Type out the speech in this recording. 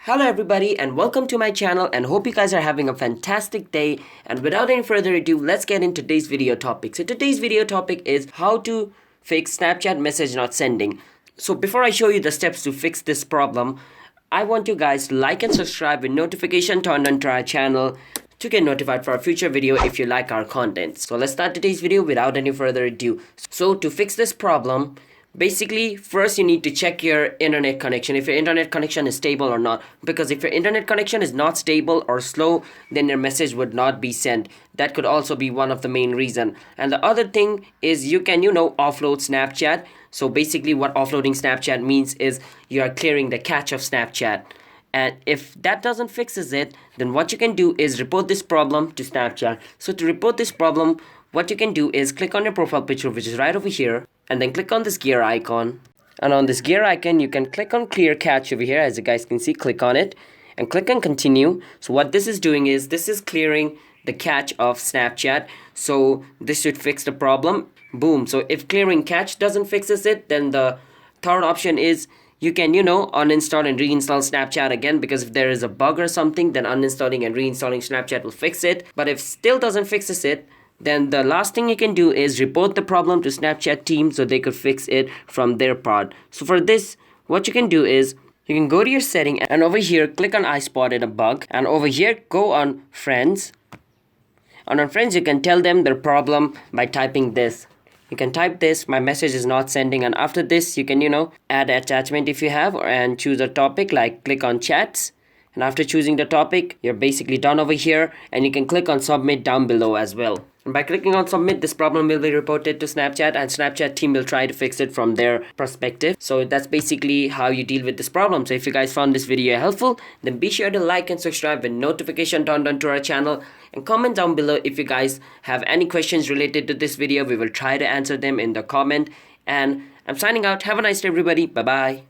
Hello everybody and welcome to my channel, and hope you guys are having a fantastic day. And without any further ado, let's get into today's video topic. So today's video topic is how to fix Snapchat message not sending. So before I show you the steps to fix this problem, I want you guys to like and subscribe with notification turned on to our channel to get notified for our future video if you like our content. So let's start today's video without any further ado. So to fix this problem, basically, first you need to check your internet connection, if your internet connection is stable or not. Because if your internet connection is not stable or slow, then your message would not be sent. That could also be one of the main reason. And the other thing is you can, offload Snapchat. So basically what offloading Snapchat means is you are clearing the cache of Snapchat. And if that doesn't fixes it, then what you can do is report this problem to Snapchat. So to report this problem, what you can do is click on your profile picture, which is right over here, and then click on this gear icon. And on this gear icon, you can click on clear cache over here. As you guys can see, click on it and click on continue. So what this is doing is this is clearing the cache of Snapchat. So this should fix the problem. Boom. So if clearing cache doesn't fixes it, then the third option is you can, uninstall and reinstall Snapchat again, because if there is a bug or something, then uninstalling and reinstalling Snapchat will fix it. But if still doesn't fixes it, then the last thing you can do is report the problem to Snapchat team so they could fix it from their part. So for this, what you can do is you can go to your setting, and over here click on I spotted a bug, and over here go on friends. And on friends you can tell them their problem by typing this. You can type this, my message is not sending, and after this you can add attachment if you have, and choose a topic like click on chats. And after choosing the topic, you're basically done over here, and you can click on submit down below as well. And by clicking on submit, this problem will be reported to Snapchat, and Snapchat team will try to fix it from their perspective. So that's basically how you deal with this problem. So if you guys found this video helpful, then be sure to like and subscribe with notification turned on to our channel, and comment down below if you guys have any questions related to this video. We will try to answer them in the comment. And I'm signing out. Have a nice day everybody. Bye bye.